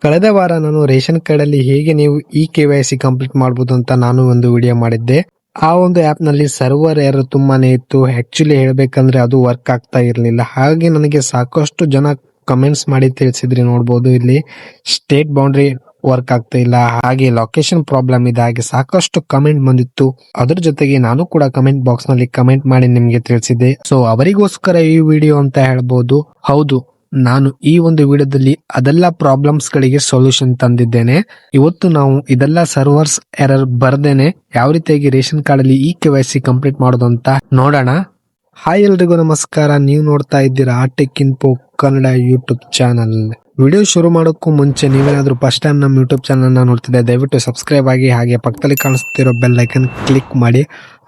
ಕಳೆದ ವಾರ ನಾನು ರೇಷನ್ ಕಾರ್ಡ್ ಅಲ್ಲಿ ಹೇಗೆ ನೀವು KYC ಕಂಪ್ಲೀಟ್ ಮಾಡಬಹುದು ಅಂತ ನಾನು ಒಂದು ವಿಡಿಯೋ ಮಾಡಿದ್ದೆ. ಆ ಒಂದು ಆಪ್ ನಲ್ಲಿ ಸರ್ವರ್ ಎರರ್ ತುಂಬಾನೇ ಇತ್ತು. ಆಕ್ಚುಲಿ ಹೇಳ್ಬೇಕಂದ್ರೆ ಅದು ವರ್ಕ್ ಆಗ್ತಾ ಇರಲಿಲ್ಲ. ಹಾಗೆ ನನಗೆ ಸಾಕಷ್ಟು ಜನ ಕಮೆಂಟ್ಸ್ ಮಾಡಿ ತಿಳಿಸಿದ್ರಿ. ನೋಡಬಹುದು ಇಲ್ಲಿ ಸ್ಟೇಟ್ ಬೌಂಡ್ರಿ ವರ್ಕ್ ಆಗ್ತಾ ಇಲ್ಲ, ಹಾಗೆ ಲೊಕೇಶನ್ ಪ್ರಾಬ್ಲಮ್ ಇದೆ, ಹಾಗೆ ಸಾಕಷ್ಟು ಕಮೆಂಟ್ ಬಂದಿತ್ತು. ಅದ್ರ ಜೊತೆಗೆ ನಾನು ಕೂಡ ಕಮೆಂಟ್ ಬಾಕ್ಸ್ ನಲ್ಲಿ ಕಮೆಂಟ್ ಮಾಡಿ ನಿಮ್ಗೆ ತಿಳಿಸಿದ್ದೆ. ಸೊ ಅವರಿಗೋಸ್ಕರ ಈ ವಿಡಿಯೋ ಅಂತ ಹೇಳ್ಬೋದು. ಹೌದು, ನಾನು ಈ ಒಂದು ವಿಡಿಯೋದಲ್ಲಿ ಅದೆಲ್ಲ ಪ್ರಾಬ್ಲಮ್ಸ್ ಗಳಿಗೆ ಸೊಲ್ಯೂಷನ್ ತಂದಿದ್ದೇನೆ. ಇವತ್ತು ನಾವು ಇದೆಲ್ಲ ಸರ್ವರ್ಸ್ ಎರರ್ ಬರ್ದೇನೆ ಯಾವ ರೀತಿಯಾಗಿ ರೇಷನ್ ಕಾರ್ಡ್ ಅಲ್ಲಿ KYC ಕಂಪ್ಲೀಟ್ ಮಾಡೋದು ಅಂತ ನೋಡೋಣ. ಹಾಯ್ ಎಲ್ರಿಗೂ ನಮಸ್ಕಾರ. ನೀವು ನೋಡ್ತಾ ಇದ್ದೀರಾ tech info Kannada YouTube channel. Video ಶುರು ಮಾಡೋಕ್ಕೂ ಮುಂಚೆ ನೀವೇನಾದ್ರೂ ಫಸ್ಟ್ ಟೈಮ್ ನಮ್ಮ ಯೂಟ್ಯೂಬ್ ಚಾನಲ್ ನೋಡ್ತಿದ್ದೆ, ದಯವಿಟ್ಟು ಸಬ್ಸ್ಕ್ರೈಬ್ ಆಗಿ, ಹಾಗೆ ಪಕ್ಕದಲ್ಲಿ ಕಾಣಿಸ್ತಿರೋ ಬೆಲ್ ಐಕನ್ ಕ್ಲಿಕ್ ಮಾಡಿ.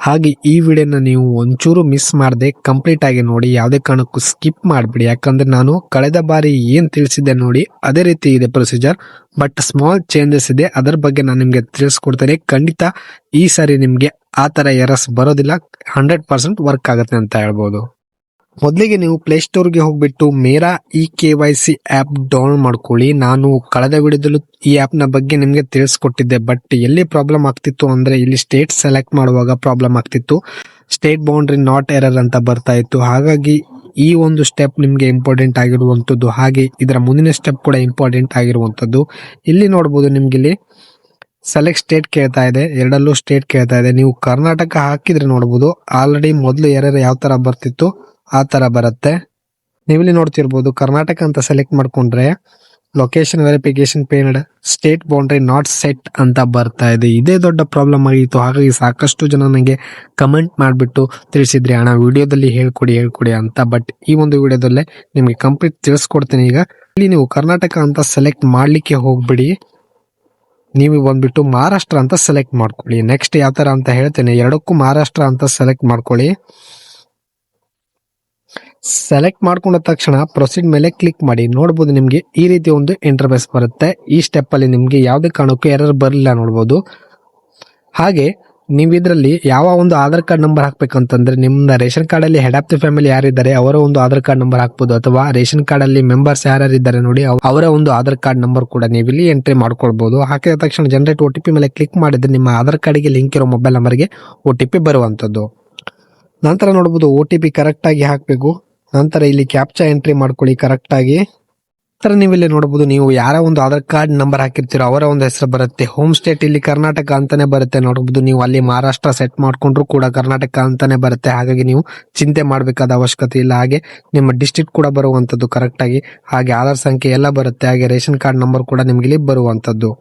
ಹಾಗೆ ಈ ವಿಡಿಯೋನ ನೀವು ಒಂಚೂರು ಮಿಸ್ ಮಾಡದೆ ಕಂಪ್ಲೀಟ್ ಆಗಿ ನೋಡಿ, ಯಾವುದೇ ಕಾರಣಕ್ಕೂ ಸ್ಕಿಪ್ ಮಾಡಿಬಿಡಿ. ಯಾಕಂದ್ರೆ ನಾನು ಕಳೆದ ಬಾರಿ ಏನ್ ತಿಳಿಸಿದ್ದೆ ನೋಡಿ ಅದೇ ರೀತಿ ಇದೆ ಪ್ರೊಸೀಜರ್, ಬಟ್ ಸ್ಮಾಲ್ ಚೇಂಜಸ್ ಇದೆ. ಅದರ ಬಗ್ಗೆ ನಾನು ನಿಮ್ಗೆ ತಿಳಿಸ್ಕೊಡ್ತೇನೆ. ಖಂಡಿತ ಈ ಸಾರಿ ನಿಮ್ಗೆ ಆ ತರ ಎರರ್ಸ್ ಬರೋದಿಲ್ಲ, 100% ವರ್ಕ್ ಆಗುತ್ತೆ ಅಂತ ಹೇಳ್ಬೋದು. ಮೊದಲಿಗೆ ನೀವು ಪ್ಲೇಸ್ಟೋರ್ಗೆ ಹೋಗ್ಬಿಟ್ಟು ಮೇರಾ KYC ಆಪ್ ಡೌನ್ಲೋಡ್ ಮಾಡ್ಕೊಳ್ಳಿ. ನಾನು ಕಳೆದ ವಿಡಿಯೋದಲ್ಲೂ ಈ ಆಪ್ ನ ಬಗ್ಗೆ ನಿಮ್ಗೆ ತಿಳಿಸ್ಕೊಟ್ಟಿದ್ದೆ, ಬಟ್ ಎಲ್ಲಿ ಪ್ರಾಬ್ಲಮ್ ಆಗ್ತಿತ್ತು ಅಂದ್ರೆ ಇಲ್ಲಿ ಸ್ಟೇಟ್ ಸೆಲೆಕ್ಟ್ ಮಾಡುವಾಗ ಪ್ರಾಬ್ಲಮ್ ಆಗ್ತಿತ್ತು. ಸ್ಟೇಟ್ ಬೌಂಡ್ರಿ ನಾಟ್ ಎರರ್ ಅಂತ ಬರ್ತಾ ಇತ್ತು. ಹಾಗಾಗಿ ಈ ಒಂದು ಸ್ಟೆಪ್ ನಿಮ್ಗೆ ಇಂಪಾರ್ಟೆಂಟ್ ಆಗಿರುವಂತದ್ದು, ಹಾಗೆ ಇದರ ಮುಂದಿನ ಸ್ಟೆಪ್ ಕೂಡ ಇಂಪಾರ್ಟೆಂಟ್ ಆಗಿರುವಂತದ್ದು. ಇಲ್ಲಿ ನೋಡಬಹುದು ನಿಮ್ಗೆ ಇಲ್ಲಿ ಸೆಲೆಕ್ಟ್ ಸ್ಟೇಟ್ ಕೇಳ್ತಾ ಇದೆ, ಎರಡಲ್ಲೂ ಸ್ಟೇಟ್ ಕೇಳ್ತಾ ಇದೆ. ನೀವು ಕರ್ನಾಟಕ ಹಾಕಿದ್ರೆ ನೋಡಬಹುದು ಆಲ್ರೆಡಿ ಮೊದಲು ಎರರ್ ಯಾವ ತರ ಬರ್ತಿತ್ತು ಆ ತರ ಬರುತ್ತೆ. ನೀವಿಲ್ಲಿ ನೋಡ್ತಿರ್ಬೋದು ಕರ್ನಾಟಕ ಅಂತ ಸೆಲೆಕ್ಟ್ ಮಾಡ್ಕೊಂಡ್ರೆ location verification paid state boundary not set ಅಂತ ಬರ್ತಾ ಇದೆ. ಇದೇ ದೊಡ್ಡ ಪ್ರಾಬ್ಲಮ್ ಆಗಿತ್ತು. ಹಾಗಾಗಿ ಸಾಕಷ್ಟು ಜನ ನನಗೆ ಕಮೆಂಟ್ ಮಾಡಿಬಿಟ್ಟು ತಿಳಿಸಿದ್ರಿ, ಅಣ್ಣ ವಿಡಿಯೋದಲ್ಲಿ ಹೇಳ್ಕೊಡಿ ಅಂತ. ಬಟ್ ಈ ಒಂದು ವಿಡಿಯೋದಲ್ಲೇ ನಿಮಗೆ ಕಂಪ್ಲೀಟ್ ತಿಳಿಸ್ಕೊಡ್ತೀನಿ. ಈಗ ಇಲ್ಲಿ ನೀವು ಕರ್ನಾಟಕ ಅಂತ ಸೆಲೆಕ್ಟ್ ಮಾಡ್ಲಿಕ್ಕೆ ಹೋಗ್ಬಿಡಿ, ನೀವು ಬಂದ್ಬಿಟ್ಟು ಮಹಾರಾಷ್ಟ್ರ ಅಂತ ಸೆಲೆಕ್ಟ್ ಮಾಡ್ಕೊಳ್ಳಿ. ನೆಕ್ಸ್ಟ್ ಯಾವ ತರ ಅಂತ ಹೇಳ್ತೇನೆ, ಎರಡಕ್ಕೂ ಮಹಾರಾಷ್ಟ್ರ ಅಂತ ಸೆಲೆಕ್ಟ್ ಮಾಡ್ಕೊಳ್ಳಿ. ಸೆಲೆಕ್ಟ್ ಮಾಡ್ಕೊಂಡ ತಕ್ಷಣ ಪ್ರೊಸೀಡ್ ಮೇಲೆ ಕ್ಲಿಕ್ ಮಾಡಿ. ನೋಡಬಹುದು ನಿಮ್ಗೆ ಈ ರೀತಿ ಒಂದು ಇಂಟರ್ಫೇಸ್ ಬರುತ್ತೆ. ಈ ಸ್ಟೆಪ್ ಅಲ್ಲಿ ನಿಮ್ಗೆ ಯಾವುದೇ ಕಾರಣಕ್ಕೂ ಎರರ್ ಬರಲಿಲ್ಲ ನೋಡಬಹುದು. ಹಾಗೆ ನೀವು ಇದರಲ್ಲಿ ಯಾವ ಒಂದು ಆಧಾರ್ ಕಾರ್ಡ್ ನಂಬರ್ ಹಾಕ್ಬೇಕಂತಂದ್ರೆ ನಿಮ್ಮ ರೇಷನ್ ಕಾರ್ಡ್ ಅಲ್ಲಿ ಹೆಡ್ ಆಫ್ ದಿ ಫ್ಯಾಮಿಲಿ ಯಾರಿದ್ದಾರೆ ಅವರ ಒಂದು ಆಧಾರ್ ಕಾರ್ಡ್ ನಂಬರ್ ಹಾಕ್ಬೋದು, ಅಥವಾ ರೇಷನ್ ಕಾರ್ಡ್ ಅಲ್ಲಿ ಮೆಂಬರ್ಸ್ ಯಾರ್ಯಾರಿದ್ದಾರೆ ನೋಡಿ ಅವರ ಒಂದು ಆಧಾರ್ ಕಾರ್ಡ್ ನಂಬರ್ ಕೂಡ ನೀವು ಇಲ್ಲಿ ಎಂಟ್ರಿ ಮಾಡ್ಕೊಳ್ಬಹುದು. ಹಾಕಿದ ತಕ್ಷಣ ಜನರೇಟ್ OTP ಮೇಲೆ ಕ್ಲಿಕ್ ಮಾಡಿದ್ರೆ ನಿಮ್ಮ ಆಧಾರ್ ಕಾರ್ಡ್ಗೆ ಲಿಂಕ್ ಇರೋ ಮೊಬೈಲ್ ನಂಬರ್ಗೆ OTP ಬರುವಂತದ್ದು. ನಂತರ ನೋಡಬಹುದು OTP ಕರೆಕ್ಟ್ ಆಗಿ ಹಾಕ್ಬೇಕು. ನಂತರ ಇಲ್ಲಿ ಕ್ಯಾಪ್ಚಾ ಎಂಟ್ರಿ ಮಾಡ್ಕೊಳ್ಳಿ ಕರೆಕ್ಟ್ ಆಗಿ. ನಂತರ ನೀವು ಇಲ್ಲಿ ನೋಡಬಹುದು ನೀವು ಯಾರ ಒಂದು ಆಧಾರ್ ಕಾರ್ಡ್ ನಂಬರ್ ಹಾಕಿರ್ತೀರೋ ಅವರ ಒಂದು ಹೆಸರು ಬರುತ್ತೆ. ಹೋಮ್ ಸ್ಟೇಟ್ ಇಲ್ಲಿ ಕರ್ನಾಟಕ ಅಂತಾನೆ ಬರುತ್ತೆ ನೋಡಬಹುದು. ನೀವು ಅಲ್ಲಿ ಮಹಾರಾಷ್ಟ್ರ ಸೆಟ್ ಮಾಡ್ಕೊಂಡ್ರು ಕೂಡ ಕರ್ನಾಟಕ ಅಂತಾನೆ ಬರುತ್ತೆ. ಹಾಗಾಗಿ ನೀವು ಚಿಂತೆ ಮಾಡಬೇಕಾದ ಅವಶ್ಯಕತೆ ಇಲ್ಲ. ಹಾಗೆ ನಿಮ್ಮ ಡಿಸ್ಟ್ರಿಕ್ಟ್ ಕೂಡ ಬರುವಂತದ್ದು ಕರೆಕ್ಟ್ ಆಗಿ, ಹಾಗೆ ಆಧಾರ್ ಸಂಖ್ಯೆ ಎಲ್ಲ ಬರುತ್ತೆ. ಹಾಗೆ ರೇಷನ್ ಕಾರ್ಡ್ ನಂಬರ್ ಕೂಡ ನಿಮ್ಗೆ ಇಲ್ಲಿ ಬರುವಂತದ್ದು.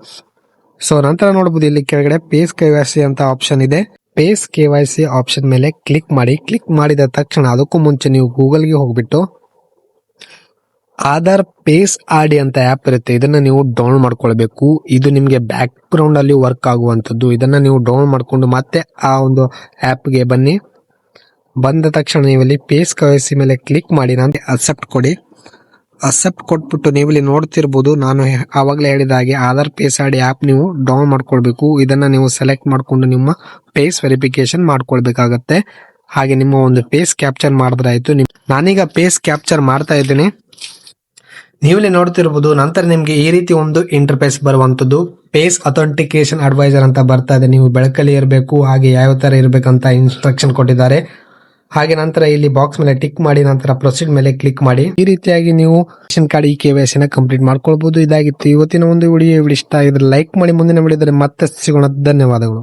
ಸೊ ನಂತರ ನೋಡಬಹುದು ಇಲ್ಲಿ ಕೆಳಗಡೆ ಪೇಸ್ KYC ಅಂತ ಆಪ್ಷನ್ ಇದೆ. ಪೇಸ್ KYC ಆಪ್ಷನ್ ಮೇಲೆ ಕ್ಲಿಕ್ ಮಾಡಿ. ಕ್ಲಿಕ್ ಮಾಡಿದ ತಕ್ಷಣ ಅದಕ್ಕೂ ಮುಂಚೆ ನೀವು ಗೂಗಲ್ಗೆ ಹೋಗ್ಬಿಟ್ಟು ಆಧಾರ್ ಪೇಸ್ RD ಅಂತ ಆಪ್ ಇರುತ್ತೆ, ಇದನ್ನ ನೀವು ಡೌನ್ಲೋಡ್ ಮಾಡ್ಕೊಳ್ಬೇಕು. ಇದು ನಿಮ್ಗೆ ಬ್ಯಾಕ್ ಗ್ರೌಂಡ್ ಅಲ್ಲಿ ವರ್ಕ್ ಆಗುವಂತದ್ದು. ಇದನ್ನ ನೀವು ಡೌನ್ಲೋಡ್ ಮಾಡ್ಕೊಂಡು ಮತ್ತೆ ಆ ಒಂದು ಆಪ್ಗೆ ಬನ್ನಿ. ಬಂದ ತಕ್ಷಣ ನೀವು ಇಲ್ಲಿ ಪೇಸ್ KYC ಮೇಲೆ ಕ್ಲಿಕ್ ಮಾಡಿ, ನಾನು ಅಕ್ಸೆಪ್ಟ್ ಕೊಡಿ. ಅಕ್ಸೆಪ್ಟ್ ಕೊಟ್ಬಿಟ್ಟು ನೀವು ಇಲ್ಲಿ ನೋಡ್ತಿರ್ಬೋದು ನಾನು ಆವಾಗಲೇ ಹೇಳಿದ ಹಾಗೆ ಆಧಾರ್ ಪೇಸ್ RD ಆಪ್ ನೀವು ಡೌನ್ಲೋಡ್ ಮಾಡ್ಕೊಳ್ಬೇಕು. ಇದನ್ನ ನೀವು ಸೆಲೆಕ್ಟ್ ಮಾಡ್ಕೊಂಡು ನಿಮ್ಮ ಪೇಸ್ ವೆರಿಫಿಕೇಶನ್ ಮಾಡ್ಕೊಳ್ಬೇಕಾಗತ್ತೆ. ಹಾಗೆ ನಿಮ್ಮ ಒಂದು ಪೇಸ್ ಕ್ಯಾಪ್ಚರ್ ಮಾಡಿದ್ರೆ ಆಯ್ತು. ನಾನೀಗ ಪೇಸ್ ಕ್ಯಾಪ್ಚರ್ ಮಾಡ್ತಾ ಇದ್ದೀನಿ, ನೀವಿಲ್ಲಿ ನೋಡ್ತಿರ್ಬೋದು. ನಂತರ ನಿಮ್ಗೆ ಈ ರೀತಿ ಒಂದು ಇಂಟರ್ಫೇಸ್ ಬರುವಂತದ್ದು. ಪೇಸ್ ಅಥೆಂಟಿಕೇಶನ್ ಅಡ್ವೈಸರ್ ಅಂತ ಬರ್ತಾ ಇದೆ. ನೀವು ಬೆಳಕಲ್ಲಿ ಇರಬೇಕು, ಹಾಗೆ ಯಾವ ತರ ಇರ್ಬೇಕಂತ ಇನ್ಸ್ಟ್ರಕ್ಷನ್ ಕೊಟ್ಟಿದ್ದಾರೆ. ಹಾಗೆ ನಂತರ ಇಲ್ಲಿ ಬಾಕ್ಸ್ ಮೇಲೆ ಟಿಕ್ ಮಾಡಿ, ನಂತರ ಪ್ರೊಸೀಡ್ ಮೇಲೆ ಕ್ಲಿಕ್ ಮಾಡಿ. ಈ ರೀತಿಯಾಗಿ ನೀವು ರೇಷನ್ ಕಾರ್ಡ್ KYC ನ ಕಂಪ್ಲೀಟ್ ಮಾಡ್ಕೊಳ್ಬಹುದು. ಇದಾಗಿತ್ತು ಇವತ್ತಿನ ಒಂದು ವಿಡಿಯೋ. ಇಷ್ಟ ಆಗಿದ್ರೆ ಲೈಕ್ ಮಾಡಿ. ಮುಂದಿನ ವಿಡಿಯೋದಲ್ಲಿ ಮತ್ತೆ ಸಿಗೋಣ. ಧನ್ಯವಾದಗಳು.